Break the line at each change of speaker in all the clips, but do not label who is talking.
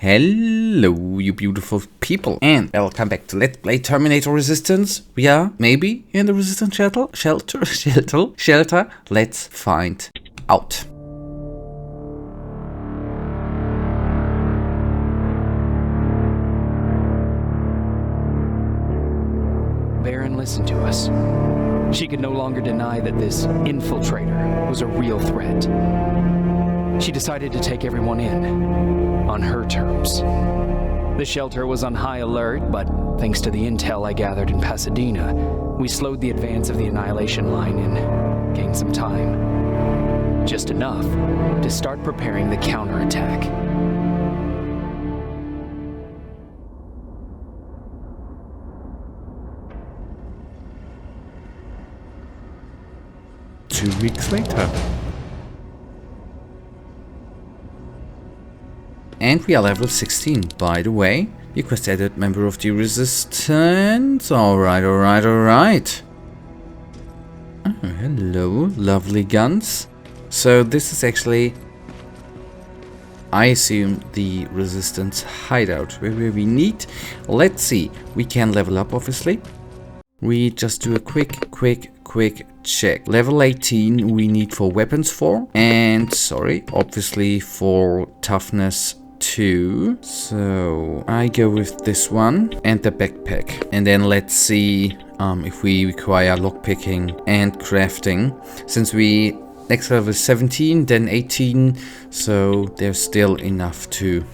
Hello, you beautiful people, and welcome back to Let's Play Terminator Resistance. We are maybe in the Resistance shelter. Let's find out.
Baron listened to us. She could no longer deny that this infiltrator was a real threat. She decided to take everyone in, on her terms. The shelter was on high alert, but thanks to the intel I gathered in Pasadena, we slowed the advance of the Annihilation line and gained some time. Just enough to start preparing the counterattack.
Two weeks later. And we are level 16, by the way. Request added member of the Resistance. Alright. Oh, hello, lovely guns. So this is actually, I assume, the Resistance hideout. Where we need, let's see. We can level up, obviously. We just do a quick check. Level 18 we need for weapons 4. And, obviously for toughness 2. So I go with this one and the backpack. And then let's see if we require lockpicking and crafting. Since we next level is 17, then 18. So there's still enough to,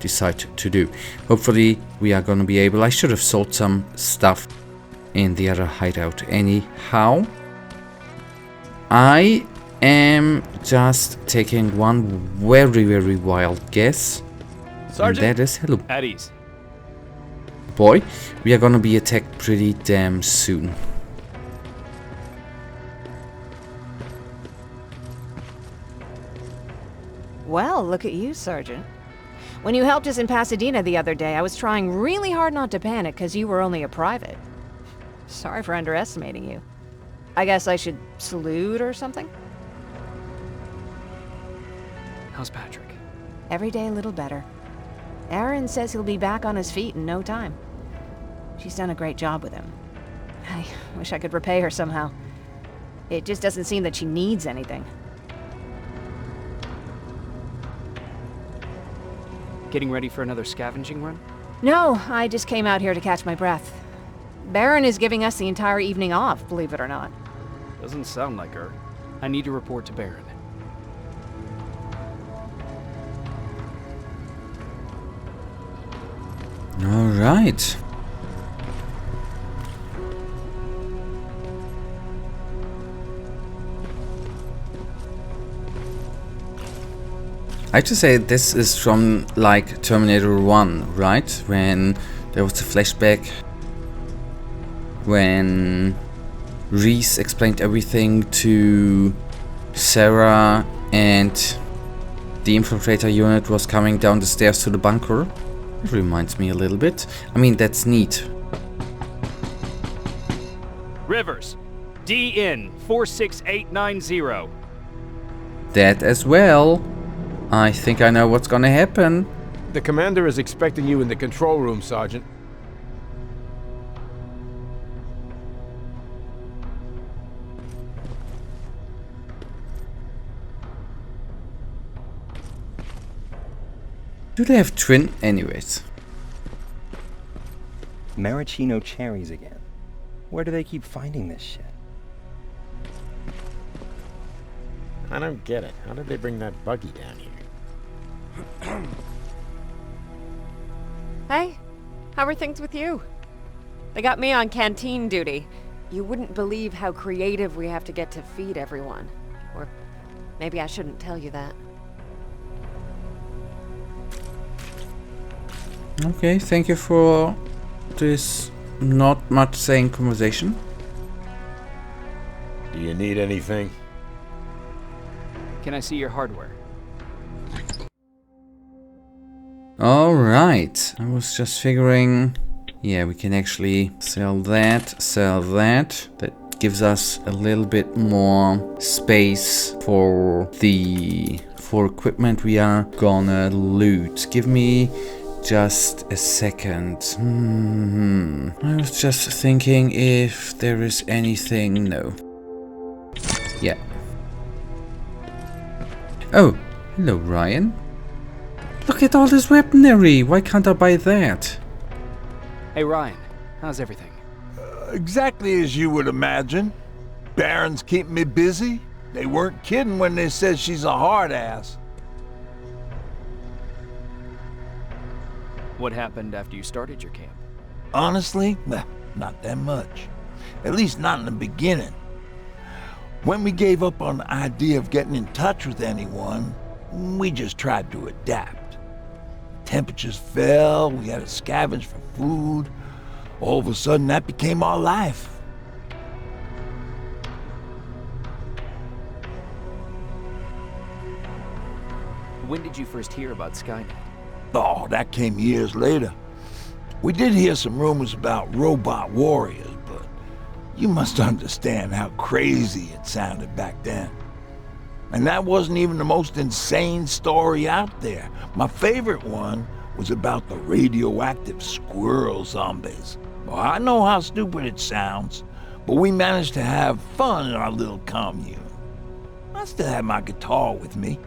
decide to do. Hopefully we are gonna be able. I should have sold some stuff in the other hideout anyhow. I am just taking one very wild guess.
Sergeant,
and that is hello.
At ease.
Boy, we are gonna be attacked pretty damn soon.
Well, look at you, Sergeant. When you helped us in Pasadena the other day, I was trying really hard not to panic because you were only a private. Sorry for underestimating you. I guess I should salute or something?
How's Patrick?
Every day a little better. Aaron says he'll be back on his feet in no time. She's done a great job with him. I wish I could repay her somehow. It just doesn't seem that she needs anything.
Getting ready for another scavenging run?
No, I just came out here to catch my breath. Baron is giving us the entire evening off, believe it or not.
Doesn't sound like her. I need to report to Baron.
Alright. I have to say this is from like Terminator 1, right? When there was a flashback when Reese explained everything to Sarah and the infiltrator unit was coming down the stairs to the bunker. It reminds me a little bit. I mean, that's neat.
Rivers, DN 46890.
That as well. I think I know what's gonna happen.
The commander is expecting you in the control room, Sergeant.
Do they have twin? Anyways.
Maraschino cherries again. Where do they keep finding this shit?
I don't get it. How did they bring that buggy down here?
Hey, how are things with you? They got me on canteen duty. You wouldn't believe how creative we have to get to feed everyone. Or maybe I shouldn't tell you that.
Okay, thank you for this not much saying conversation.
Do you need anything?
Can I see your hardware?
Alright, I was just figuring, yeah, we can actually sell that. That It gives us a little bit more space for equipment we are gonna loot. Give me just a second. I was just thinking if there is anything. No. Yeah. Oh, hello, Ryan. Look at all this weaponry. Why can't I buy that?
Hey, Ryan. How's everything?
Exactly as you would imagine. Barons keep me busy. They weren't kidding when they said she's a hard ass.
What happened after you started your camp?
Honestly, not that much. At least not in the beginning. When we gave up on the idea of getting in touch with anyone, we just tried to adapt. Temperatures fell, we had to scavenge for food. All of a sudden, that became our life.
When did you first hear about Skynet?
Oh, that came years later. We did hear some rumors about robot warriors, but you must understand how crazy it sounded back then. And that wasn't even the most insane story out there. My favorite one was about the radioactive squirrel zombies. Well, I know how stupid it sounds, but we managed to have fun in our little commune. I still had my guitar with me.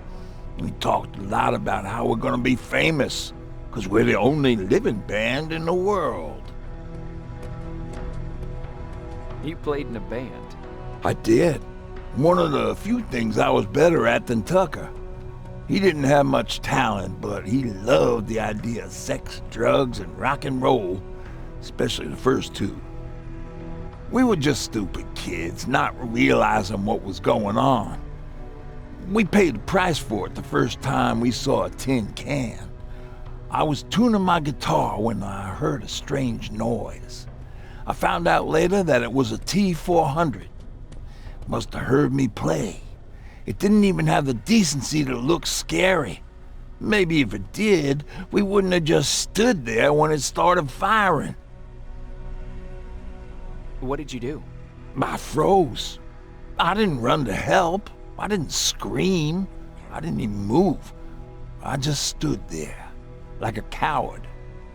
We talked a lot about how we're gonna be famous, because we're the only living band in the world.
You played in a band.
I did. One of the few things I was better at than Tucker. He didn't have much talent, but he loved the idea of sex, drugs, and rock and roll, especially the first two. We were just stupid kids, not realizing what was going on. We paid the price for it the first time we saw a tin can. I was tuning my guitar when I heard a strange noise. I found out later that it was a T-400. Must have heard me play. It didn't even have the decency to look scary. Maybe if it did, we wouldn't have just stood there when it started firing.
What did you do?
I froze. I didn't run to help. I didn't scream. I didn't even move. I just stood there, like a coward.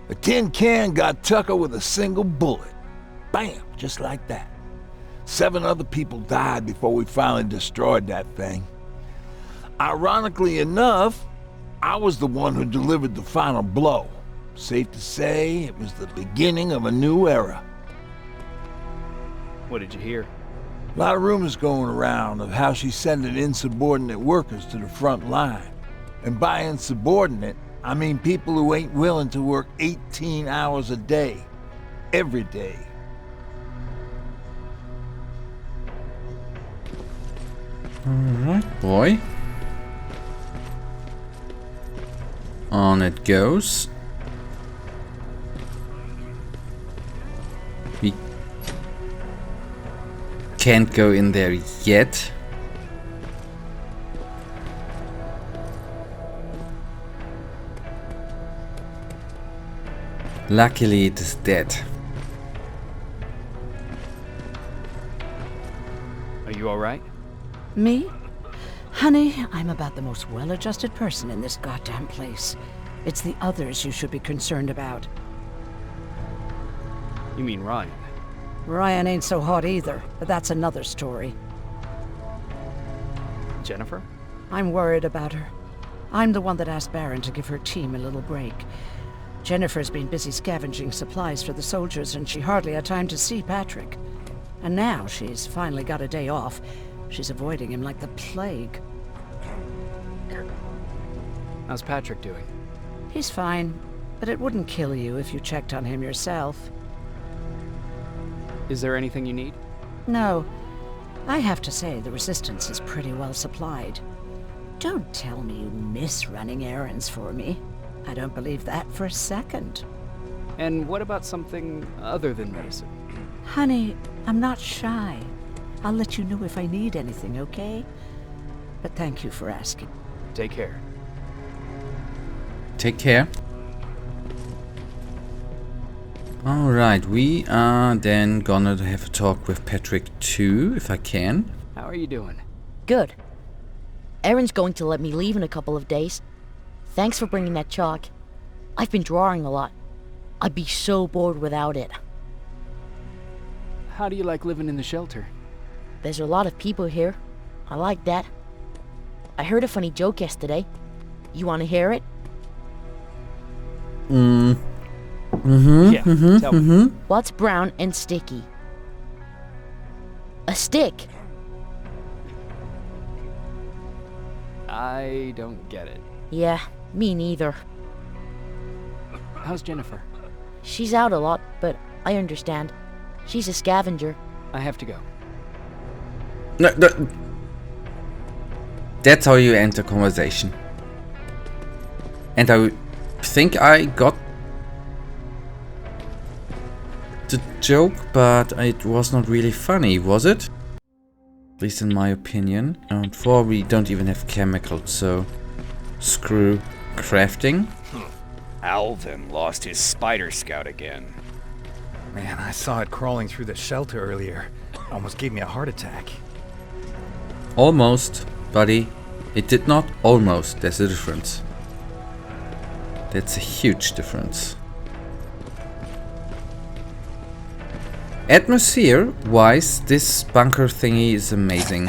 A tin can got Tucker with a single bullet. Bam, just like that. 7 other people died before we finally destroyed that thing. Ironically enough, I was the one who delivered the final blow. Safe to say, it was the beginning of a new era.
What did you hear?
A lot of rumors going around of how she's sending insubordinate workers to the front line. And by insubordinate, I mean people who ain't willing to work 18 hours a day, every day.
Alright, boy. On it goes. We can't go in there yet. Luckily, it is dead.
Are you alright?
Me? Honey, I'm about the most well-adjusted person in this goddamn place. It's the others you should be concerned about.
You mean Ryan?
Ryan ain't so hot either, but that's another story.
Jennifer?
I'm worried about her. I'm the one that asked Baron to give her team a little break. Jennifer's been busy scavenging supplies for the soldiers, and she hardly had time to see Patrick. And now she's finally got a day off. She's avoiding him like the plague.
How's Patrick doing?
He's fine, but it wouldn't kill you if you checked on him yourself.
Is there anything you need?
No. I have to say the Resistance is pretty well supplied. Don't tell me you miss running errands for me. I don't believe that for a second.
And what about something other than medicine?
Honey, I'm not shy. I'll let you know if I need anything, okay? But thank you for asking.
Take care.
Take care. Alright, we are then gonna have a talk with Patrick too, if I can.
How are you doing?
Good. Erin's going to let me leave in a couple of days. Thanks for bringing that chalk. I've been drawing a lot. I'd be so bored without it.
How do you like living in the shelter?
There's a lot of people here. I like that. I heard a funny joke yesterday. You want to hear it?
Tell me.
What's brown and sticky? A stick.
I don't get it.
Yeah, me neither.
How's Jennifer?
She's out a lot, but I understand. She's a scavenger.
I have to go.
No, that's how you enter conversation. And I think I got the joke, but it was not really funny, was it? At least in my opinion. And for we don't even have chemicals, so screw crafting.
Alvin lost his spider scout again.
Man, I saw it crawling through the shelter earlier. Almost gave me a heart attack.
Almost, buddy. It did not almost. There's a difference. That's a huge difference. Atmosphere-wise, this bunker thingy is amazing.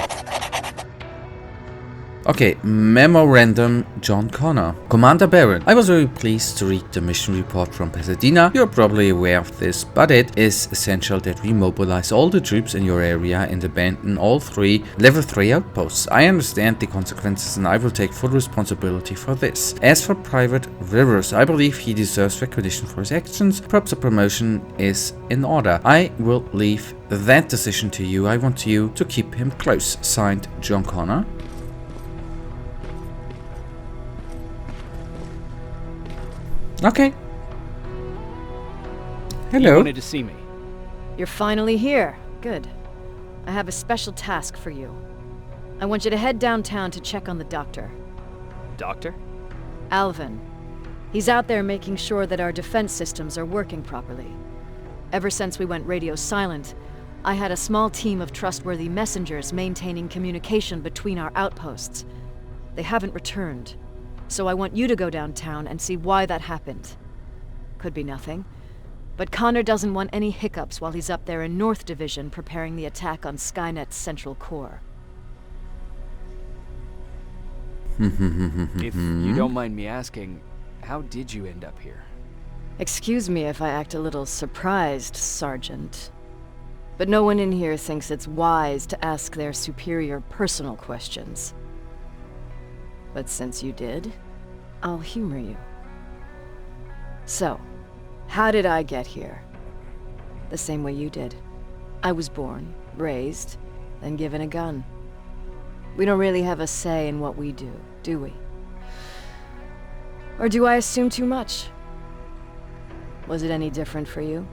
Okay, memorandum, John Connor. Commander Baron, I was very pleased to read the mission report from Pasadena. You're probably aware of this, but it is essential that we mobilize all the troops in your area and abandon all 3 level 3 outposts. I understand the consequences and I will take full responsibility for this. As for Private Rivers, I believe he deserves recognition for his actions. Perhaps a promotion is in order. I will leave that decision to you. I want you to keep him close. Signed, John Connor. Okay. Hello.
You wanted to see me.
You're finally here. Good. I have a special task for you. I want you to head downtown to check on the doctor.
Doctor?
Alvin. He's out there making sure that our defense systems are working properly. Ever since we went radio silent, I had a small team of trustworthy messengers maintaining communication between our outposts. They haven't returned. So I want you to go downtown and see why that happened. Could be nothing. But Connor doesn't want any hiccups while he's up there in North Division preparing the attack on Skynet's central core.
If you don't mind me asking, how did you end up here?
Excuse me if I act a little surprised, Sergeant. But no one in here thinks it's wise to ask their superior personal questions. But since you did, I'll humor you. So, how did I get here? The same way you did. I was born, raised, then given a gun. We don't really have a say in what we do we? Or do I assume too much? Was it any different for you?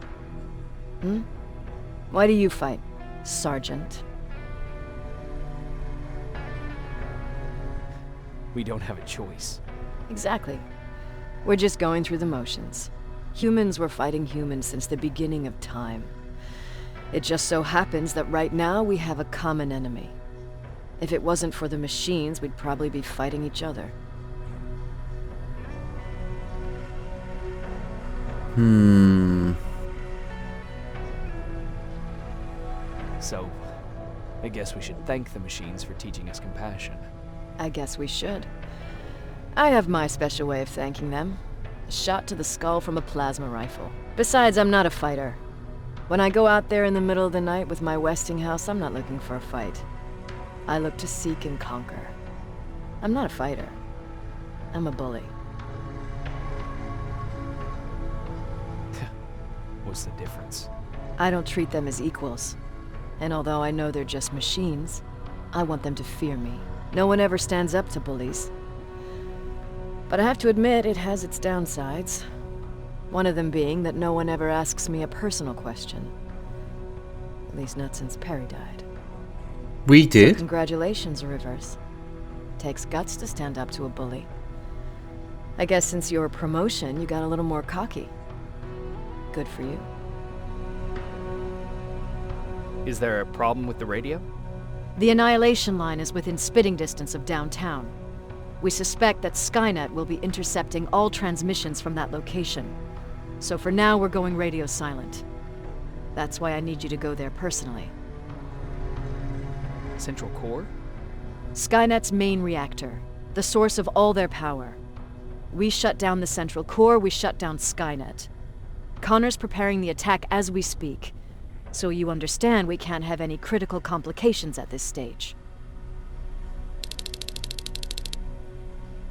Why do you fight, Sergeant?
We don't have a choice.
Exactly. We're just going through the motions. Humans were fighting humans since the beginning of time. It just so happens that right now we have a common enemy. If it wasn't for the machines, we'd probably be fighting each other.
So, I guess we should thank the machines for teaching us compassion.
I guess we should. I have my special way of thanking them. A shot to the skull from a plasma rifle. Besides, I'm not a fighter. When I go out there in the middle of the night with my Westinghouse, I'm not looking for a fight. I look to seek and conquer. I'm not a fighter. I'm a bully.
What's the difference?
I don't treat them as equals. And although I know they're just machines, I want them to fear me. No one ever stands up to bullies. But I have to admit, it has its downsides. One of them being that no one ever asks me a personal question. At least not since Perry died.
We did?
So congratulations, Rivers. Takes guts to stand up to a bully. I guess since your promotion, you got a little more cocky. good for you.
Is there a problem with the radio?
The Annihilation Line is within spitting distance of downtown. We suspect that Skynet will be intercepting all transmissions from that location. So for now, we're going radio silent. That's why I need you to go there personally.
Central Core?
Skynet's main reactor, the source of all their power. We shut down the Central Core, we shut down Skynet. Connor's preparing the attack as we speak, so you understand we can't have any critical complications at this stage.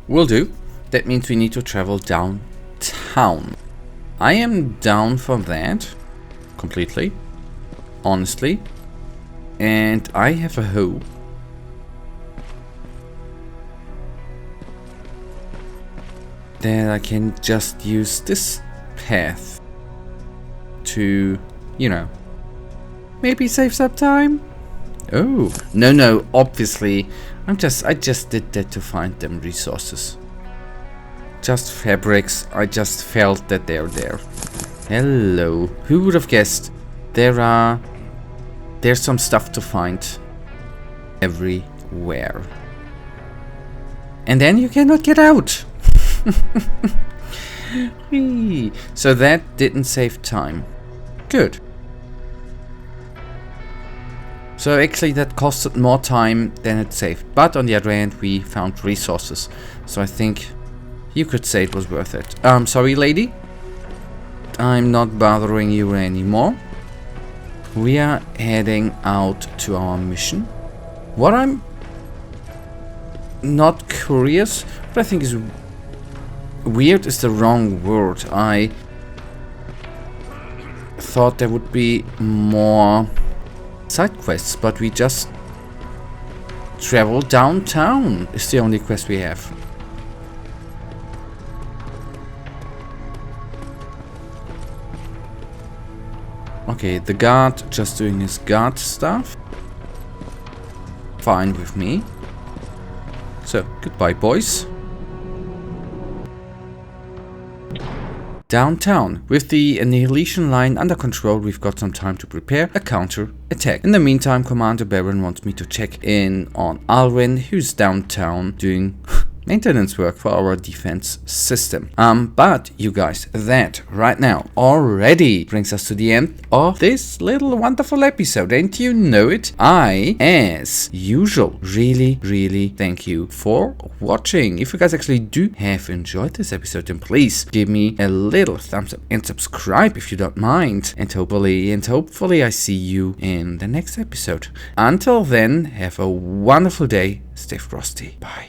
Will do. That means we need to travel downtown. I am down for that. Completely. Honestly. And I have a hope that I can just use this path to, you know, maybe save some time. Oh, no, obviously, I just did that to find them resources. Just fabrics, I just felt that they're there. Hello, who would have guessed? There's some stuff to find everywhere. And then you cannot get out. So that didn't save time. Good. So actually that costed more time than it saved. But on the other hand, we found resources. So I think you could say it was worth it. Sorry, lady. I'm not bothering you anymore. We are heading out to our mission. What I'm not curious, what I think is weird is the wrong word. I thought there would be more side quests, but we just travel downtown is the only quest we have. Okay, the guard just doing his guard stuff. Fine with me. So, goodbye, boys. Downtown. With the Annihilation Line under control, we've got some time to prepare a counter-attack. In the meantime, Commander Baron wants me to check in on Alwyn, who's downtown doing maintenance work for our defense system. But you guys, that right now already brings us to the end of this little wonderful episode. And you know it, I, as usual, really thank you for watching. If you guys actually do have enjoyed this episode, then please give me a little thumbs up and subscribe if you don't mind. And hopefully I see you in the next episode. Until then, have a wonderful day. Stay frosty. Bye.